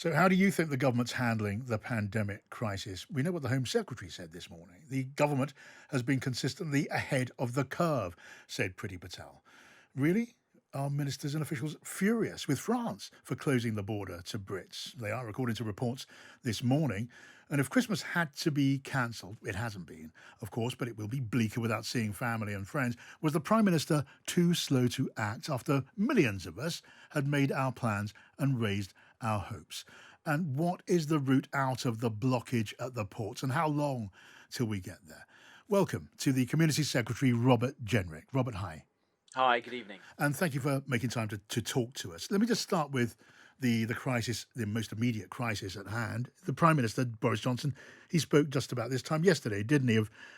So, how do you think the government's handling the pandemic crisis? We know what the Home Secretary said this morning. The government has been consistently ahead of the curve, said Priti Patel. Really? Are ministers and officials furious with France for closing the border to Brits? They are, according to reports this morning. And if Christmas had to be cancelled, it hasn't been, of course, but it will be bleaker without seeing family and friends. Was the Prime Minister too slow to act after millions of us had made our plans and raised our hopes? And what is the route out of the blockage at the ports, and how long till we get there? Welcome to the Community Secretary Robert Jenrick. Robert, hi. Hi, good evening. And thank you for making time to talk to us. Let me just start with the crisis, the most immediate crisis at hand. The Prime Minister, Boris Johnson, he spoke just about this time yesterday, didn't he,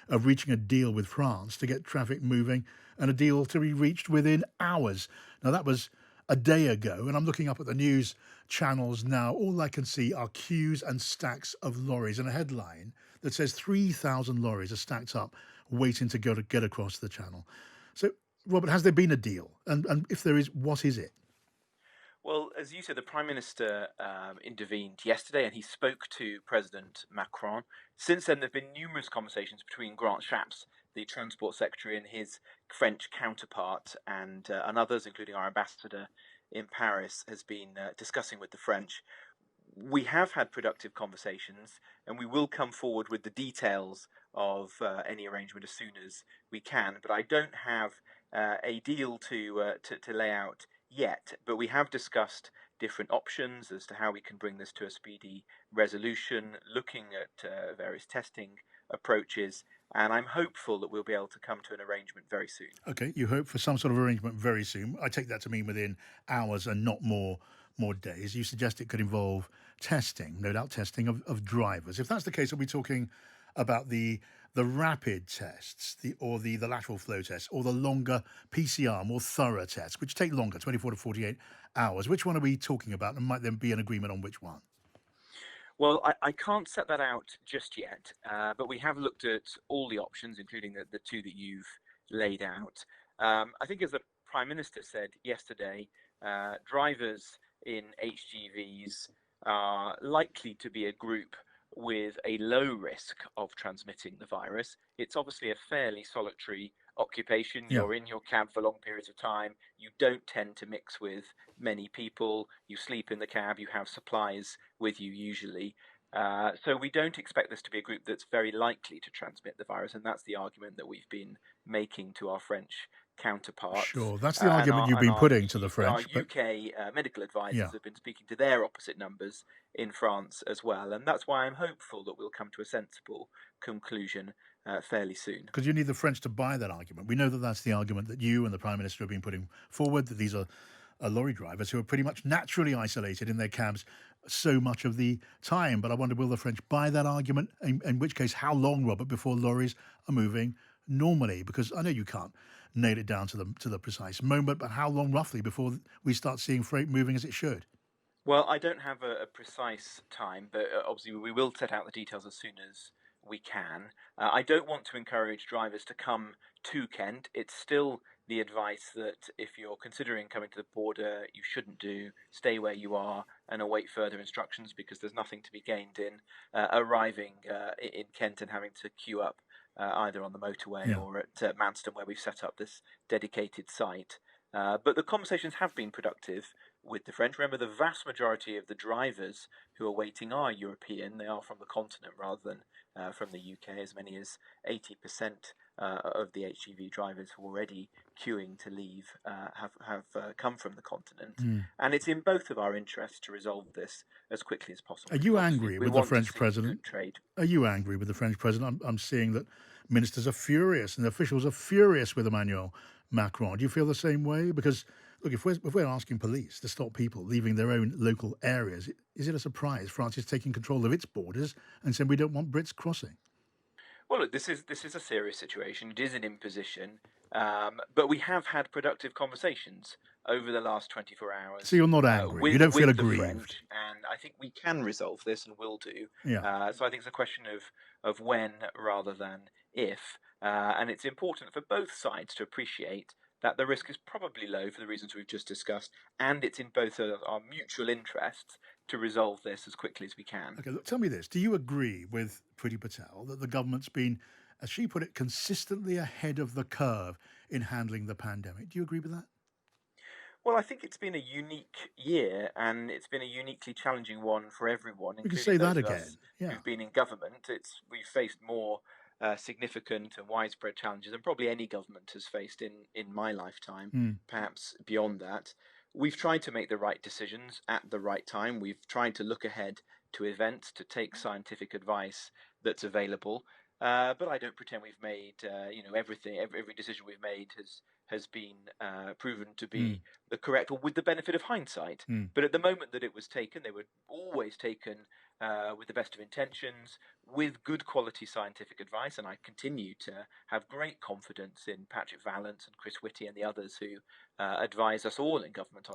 of reaching a deal with France to get traffic moving, and a deal to be reached within hours. Now, that was a day ago, and I'm looking up at the news channels now. All I can see are queues and stacks of lorries, and a headline that says 3,000 lorries are stacked up waiting to get across the channel. So, Robert, has there been a deal? And if there is, what is it? Well, as you said, the Prime Minister intervened yesterday and he spoke to President Macron. Since then, there have been numerous conversations between Grant Shapps, the Transport Secretary, and his French counterpart, and others, including our ambassador in Paris, has been discussing with the French. We have had productive conversations, and we will come forward with the details of any arrangement as soon as we can. But I don't have a deal to lay out yet. But we have discussed different options as to how we can bring this to a speedy resolution, looking at various testing approaches. And I'm hopeful that we'll be able to come to an arrangement very soon. Okay, you hope for some sort of arrangement very soon. I take that to mean within hours and not more days. You suggest it could involve testing, no doubt testing of drivers. If that's the case, are we talking about the rapid tests, the lateral flow tests, or the longer PCR, more thorough tests, which take longer, 24 to 48 hours? Which one are we talking about? And might there be an agreement on which one? Well, I can't set that out just yet, but we have looked at all the options, including the two that you've laid out. I think, as the Prime Minister said yesterday, drivers in HGVs are likely to be a group with a low risk of transmitting the virus. It's obviously a fairly solitary occupation. Yeah. You're in your cab for long periods of time. You don't tend to mix with many people. You sleep in the cab. You have supplies with you usually. So we don't expect this to be a group that's very likely to transmit the virus, and that's the argument that we've been making to our French counterparts. Sure, that's the Uh, and argument our you've and been our putting to the our French, but UK medical yeah. advisors have been speaking to their opposite numbers in France as well, and that's why I'm hopeful that we'll come to a sensible conclusion fairly soon. Because you need the French to buy that argument. We know that that's the argument that you and the Prime Minister have been putting forward, that these are lorry drivers who are pretty much naturally isolated in their cabs so much of the time. But I wonder, will the French buy that argument? In which case, how long, Robert, before lorries are moving normally? Because I know you can't nail it down to the precise moment, but how long roughly before we start seeing freight moving as it should? Well, I don't have a precise time, but obviously we will set out the details as soon as we can. I don't want to encourage drivers to come to Kent. It's still the advice that if you're considering coming to the border, you shouldn't do. Stay where you are and await further instructions, because there's nothing to be gained in arriving in Kent and having to queue up either on the motorway Yeah. or at Manston, where we've set up this dedicated site. But the conversations have been productive with the French. Remember, the vast majority of the drivers who are waiting are European. They are from the continent rather than from the UK. As many as 80% of the HGV drivers who are already queuing to leave have come from the continent. Mm. And it's in both of our interests to resolve this as quickly as possible, Are because you obviously angry we with the want to French see president? good trade. Are you angry with the French president? I'm seeing that ministers are furious and officials are furious with Emmanuel Macron. Do you feel the same way? Because, look, if we're asking police to stop people leaving their own local areas, is it a surprise France is taking control of its borders and saying we don't want Brits crossing? Well, look, this is a serious situation. It is an imposition, but we have had productive conversations over the last 24 So hours you're not angry. You don't feel with the aggrieved. French, and I think we can resolve this and will do. Yeah. So I think it's a question of when rather than if, and it's important for both sides to appreciate that the risk is probably low for the reasons we've just discussed, and it's in both of our mutual interests to resolve this as quickly as we can. Okay, look, tell me this. Do you agree with Priti Patel that the government's been, as she put it, consistently ahead of the curve in handling the pandemic? Do you agree with that? Well, I think it's been a unique year, and it's been a uniquely challenging one for everyone, We can including say that those of us again. Yeah. who've been in government. We've faced more significant and widespread challenges than probably any government has faced in my lifetime, Mm. perhaps beyond that. We've tried to make the right decisions at the right time. We've tried to look ahead to events, to take scientific advice that's available. But I don't pretend we've made, everything. Every decision we've made has been proven to Mm. be the correct, or with the benefit of hindsight. Mm. But at the moment that it was taken, they were always taken with the best of intentions, with good quality scientific advice, and I continue to have great confidence in Patrick Vallance and Chris Whitty and the others who advise us all in government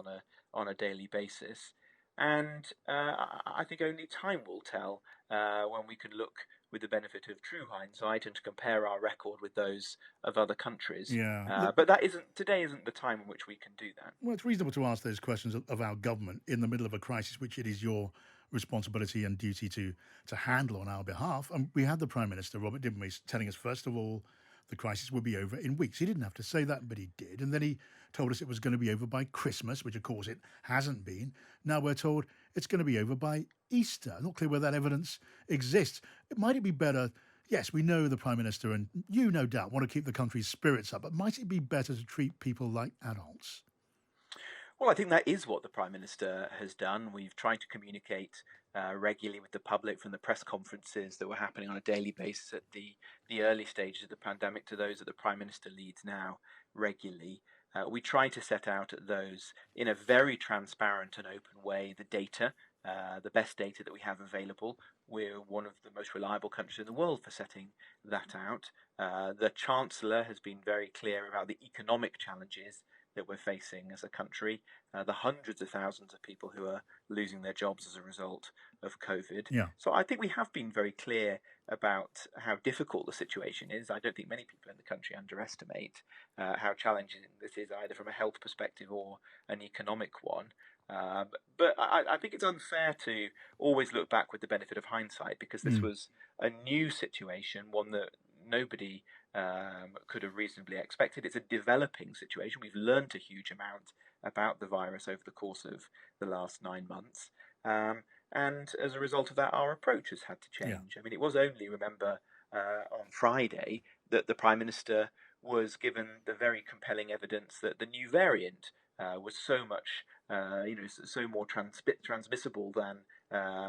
on a daily basis. And I think only time will tell when we can look with the benefit of true hindsight and to compare our record with those of other countries. Yeah. But that isn't today. Isn't the time in which we can do that. Well, it's reasonable to ask those questions of our government in the middle of a crisis, which it is your responsibility and duty to handle on our behalf. And we had the Prime Minister, Robert, didn't we, telling us, first of all, the crisis would be over in weeks. He didn't have to say that, but he did. And then he told us it was going to be over by Christmas, which, of course, it hasn't been. Now we're told it's going to be over by Easter. Not clear where that evidence exists. Might it be better? Yes, we know the Prime Minister and you, no doubt, want to keep the country's spirits up, but might it be better to treat people like adults? Well, I think that is what the Prime Minister has done. We've tried to communicate regularly with the public, from the press conferences that were happening on a daily basis at the early stages of the pandemic to those that the Prime Minister leads now regularly. We try to set out at those in a very transparent and open way the data, the best data that we have available. We're one of the most reliable countries in the world for setting that out. The Chancellor has been very clear about the economic challenges that we're facing as a country, the hundreds of thousands of people who are losing their jobs as a result of COVID. Yeah. So I think we have been very clear about how difficult the situation is. I don't think many people in the country underestimate how challenging this is, either from a health perspective or an economic one. But I think it's unfair to always look back with the benefit of hindsight, because this was a new situation, one that nobody could have reasonably expected. It's a developing situation. We've learned a huge amount about the virus over the course of the last 9 months. And as a result of that, our approach has had to change. Yeah. I mean, it was only, remember, on Friday that the Prime Minister was given the very compelling evidence that the new variant was so much, so more transmissible than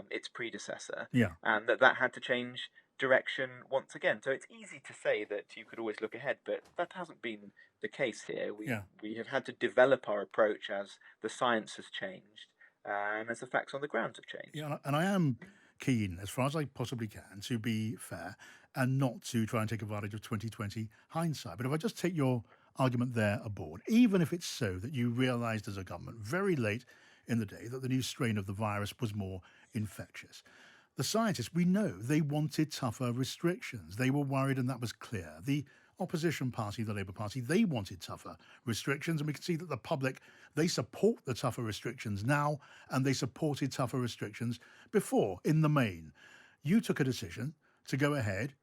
its predecessor, Yeah. and that had to change direction once again. So it's easy to say that you could always look ahead, but that hasn't been the case here. We have had to develop our approach as the science has changed and as the facts on the ground have changed. Yeah, and I am keen, as far as I possibly can, to be fair and not to try and take advantage of 2020 hindsight. But if I just take your argument there aboard, even if it's so that you realised as a government very late in the day that the new strain of the virus was more infectious, the scientists, we know, they wanted tougher restrictions. They were worried, and that was clear. The opposition party, the Labour Party, they wanted tougher restrictions, and we can see that the public, they support the tougher restrictions now, and they supported tougher restrictions before, in the main. You took a decision to go ahead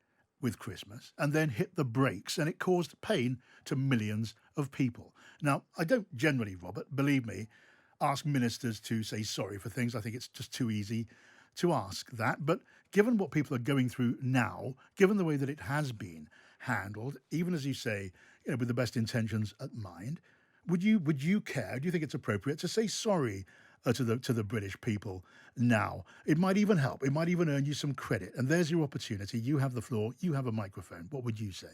with Christmas and then hit the brakes, and it caused pain to millions of people. Now, I don't generally, Robert, believe me, ask ministers to say sorry for things. I think it's just too easy to ask that. But given what people are going through now, given the way that it has been handled, even as you say, with the best intentions at mind, would you care? Do you think it's appropriate to say sorry to the British people now? It might even help. It might even earn you some credit. And there's your opportunity. You have the floor. You have a microphone. What would you say?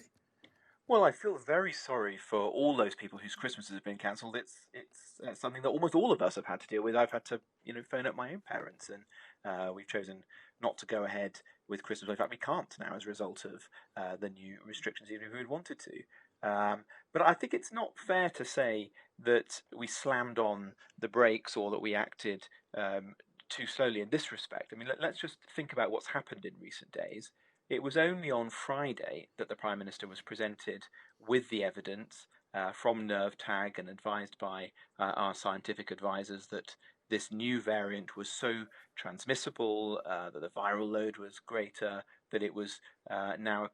Well, I feel very sorry for all those people whose Christmases have been cancelled. It's something that almost all of us have had to deal with. I've had to phone up my own parents, and we've chosen not to go ahead with Christmas. In fact, we can't now as a result of the new restrictions, even if we had wanted to. But I think it's not fair to say that we slammed on the brakes or that we acted too slowly in this respect. I mean, let's just think about what's happened in recent days. It was only on Friday that the Prime Minister was presented with the evidence from NervTag and advised by our scientific advisors that this new variant was so transmissible, that the viral load was greater, that it was now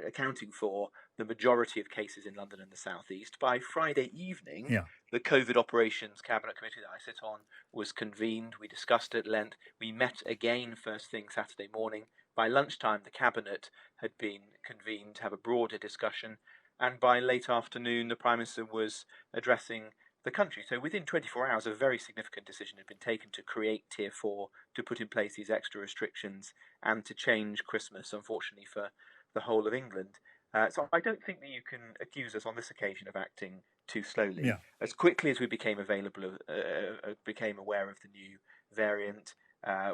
accounting for the majority of cases in London and the South East. By Friday evening, Yeah. the COVID Operations Cabinet Committee that I sit on was convened. We discussed at length. We met again first thing Saturday morning. By lunchtime, the Cabinet had been convened to have a broader discussion. And by late afternoon, the Prime Minister was addressing the country. So within 24 hours, a very significant decision had been taken to create Tier 4, to put in place these extra restrictions, and to change Christmas, unfortunately, for the whole of England. So I don't think that you can accuse us on this occasion of acting too slowly. Yeah. As quickly as we became became aware of the new variant,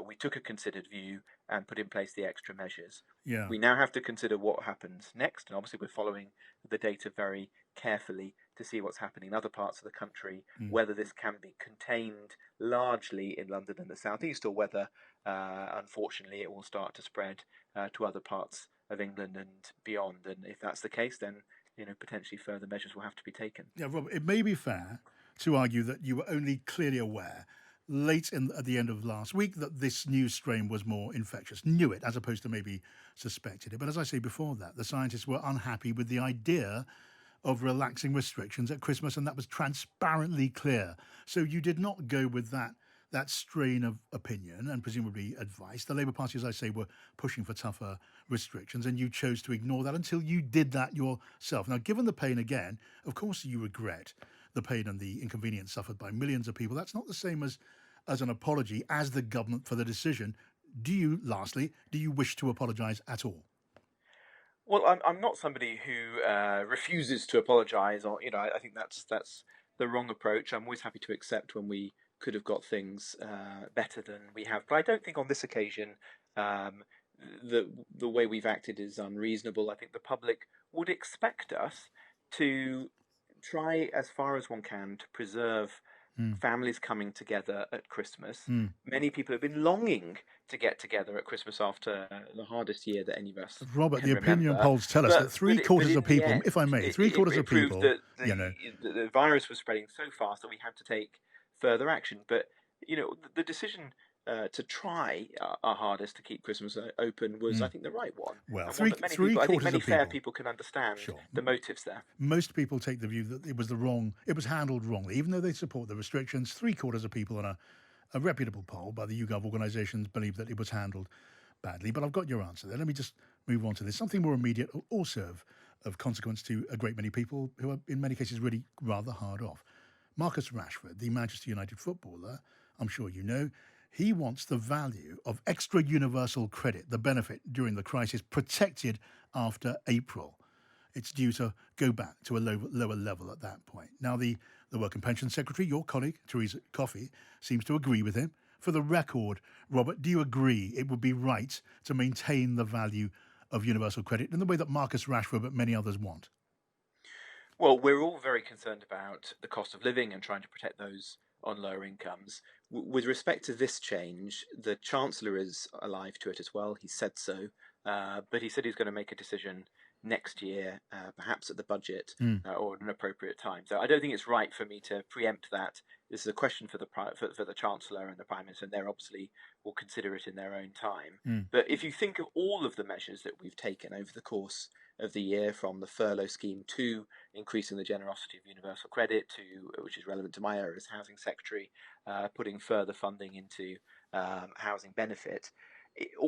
we took a considered view and put in place the extra measures. Yeah. We now have to consider what happens next, and obviously we're following the data very carefully to see what's happening in other parts of the country, whether this can be contained largely in London and the South East, or whether, unfortunately, it will start to spread to other parts of England and beyond. And if that's the case, then potentially further measures will have to be taken. Yeah, Robert, it may be fair to argue that you were only clearly aware at the end of last week that this new strain was more infectious, knew it, as opposed to maybe suspected it. But as I say before that, the scientists were unhappy with the idea of relaxing restrictions at Christmas, and that was transparently clear. So you did not go with that strain of opinion and presumably advice. The Labour Party, as I say, were pushing for tougher restrictions, and you chose to ignore that until you did that yourself. Now, given the pain again, of course you regret the pain and the inconvenience suffered by millions of people. That's not the same as an apology as the government for the decision. Lastly, do you wish to apologise at all? Well, I'm not somebody who refuses to apologise, or I think that's the wrong approach. I'm always happy to accept when we could have got things better than we have, but I don't think on this occasion the way we've acted is unreasonable. I think the public would expect us to try as far as one can to preserve families coming together at Christmas. Many people have been longing to get together at Christmas after the hardest year that any of us Robert, can the opinion remember. polls tell us that three-quarters of people, End, if I may, three-quarters of proved people, that the virus was spreading so fast that we had to take further action. But the decision to try our hardest to keep Christmas open was, I think, the right one. Well, and one that I think many fair people can understand the motives there. Most people take the view that it was handled wrongly, even though they support the restrictions. Three-quarters of people on a reputable poll by the YouGov organisations believe that it was handled badly. But I've got your answer there. Let me just move on to this. Something more immediate, also of consequence to a great many people who are in many cases really rather hard off. Marcus Rashford, the Manchester United footballer, I'm sure you know, he wants the value of extra universal credit, the benefit during the crisis, protected after April. It's due to go back to a lower level at that point. Now, the Work and Pension Secretary, your colleague, Theresa Coffey, seems to agree with him. For the record, Robert, do you agree it would be right to maintain the value of universal credit in the way that Marcus Rashford but many others want? Well, we're all very concerned about the cost of living and trying to protect those on lower incomes. With respect to this change, the Chancellor is alive to it as well. He said so, but he said he's going to make a decision next year, perhaps at the budget or at an appropriate time. So I don't think it's right for me to preempt that. This is a question for the Chancellor and the Prime Minister, and they obviously will consider it in their own time. But if you think of all of the measures that we've taken over the course of the year, from the furlough scheme to increasing the generosity of universal credit, to which is relevant to my area as Housing Secretary, putting further funding into housing benefit,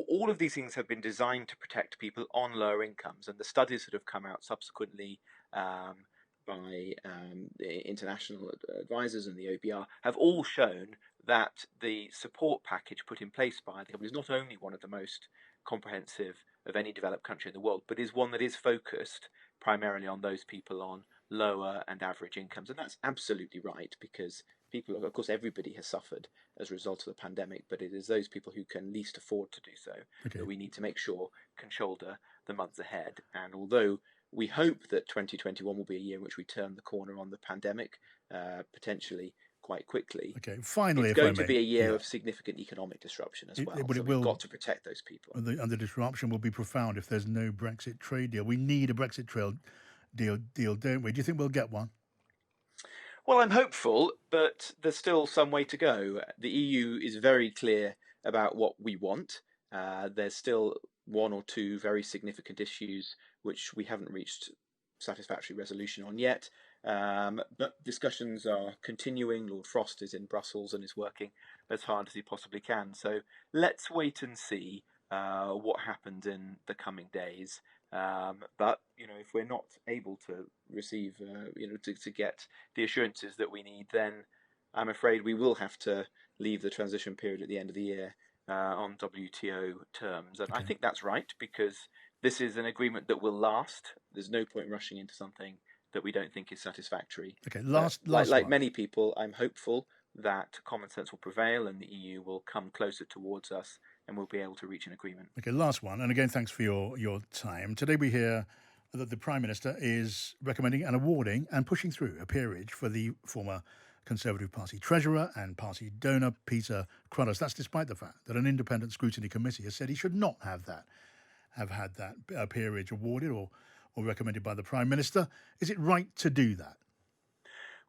all of these things have been designed to protect people on lower incomes, and the studies that have come out subsequently by the international advisors and the OBR have all shown that the support package put in place by the government is not only one of the most comprehensive of any developed country in the world, but is one that is focused primarily on those people on lower and average incomes. And that's absolutely right, because people, of course, everybody has suffered as a result of the pandemic, but it is those people who can least afford to do so that we need to make sure can shoulder the months ahead. And although we hope that 2021 will be a year in which we turn the corner on the pandemic, potentially quite quickly. Finally, it's going to be a year of significant economic disruption as well. So we've got to protect those people. And the disruption will be profound if there's no Brexit trade deal. We need a Brexit deal, don't we? Do you think we'll get one? Well, I'm hopeful, but there's still some way to go. The EU is very clear about what we want. There's still one or two very significant issues which we haven't reached satisfactory resolution on yet. But discussions are continuing. Lord Frost is in Brussels and is working as hard as he possibly can. So let's wait and see what happens in the coming days. But if we're not able to receive, to get the assurances that we need, then I'm afraid we will have to leave the transition period at the end of the year on WTO terms. And I think that's right, because this is an agreement that will last. There's no point rushing into something that we don't think is satisfactory. Okay, last like one. many people, I'm hopeful that common sense will prevail and the EU will come closer towards us and we'll be able to reach an agreement. Okay, last one. And again, thanks for your time. Today we hear that the Prime Minister is recommending and awarding and pushing through a peerage for the former Conservative Party Treasurer and party donor Peter Cruddas. That's despite the fact that an independent scrutiny committee has said he should not have had that peerage awarded or recommended by the Prime Minister. Is it right to do that?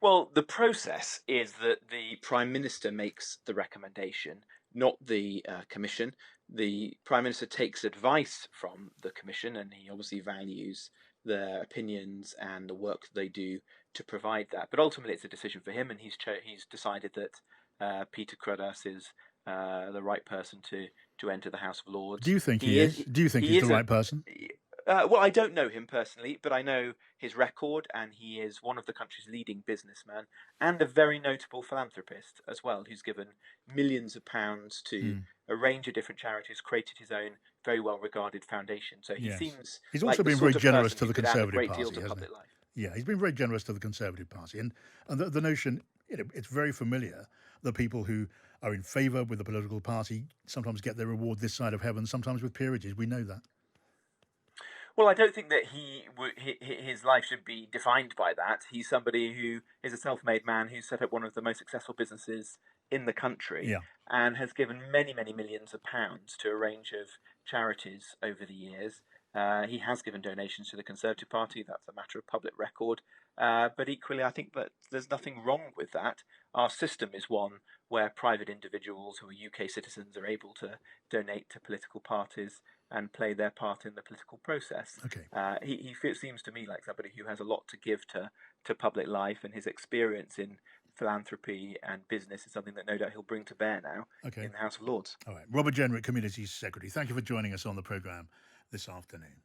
Well, the process is that the Prime Minister makes the recommendation, not the Commission. The Prime Minister takes advice from the Commission, and he obviously values their opinions and the work that they do to provide that. But ultimately, it's a decision for him, and he's decided that Peter Cruddas is the right person to enter the House of Lords. Do you think he is? Do you think he's the right person? Well, I don't know him personally, but I know his record, and he is one of the country's leading businessmen and a very notable philanthropist as well, who's given millions of pounds to a range of different charities, created his own very well-regarded foundation. So he seems he's like also been very generous to the Conservative Party, hasn't he? Yeah, he's been very generous to the Conservative Party, and the notion, it's very familiar that people who are in favour with the political party sometimes get their reward this side of heaven, sometimes with peerages. We know that. Well, I don't think that his life should be defined by that. He's somebody who is a self-made man who set up one of the most successful businesses in the country and has given many, many millions of pounds to a range of charities over the years. He has given donations to the Conservative Party. That's a matter of public record. But equally, I think that there's nothing wrong with that. Our system is one where private individuals who are UK citizens are able to donate to political parties and play their part in the political process. He seems to me like somebody who has a lot to give to public life, and his experience in philanthropy and business is something that no doubt he'll bring to bear now in the House of Lords. All right. Robert Jenrick, Community Secretary, thank you for joining us on the programme this afternoon.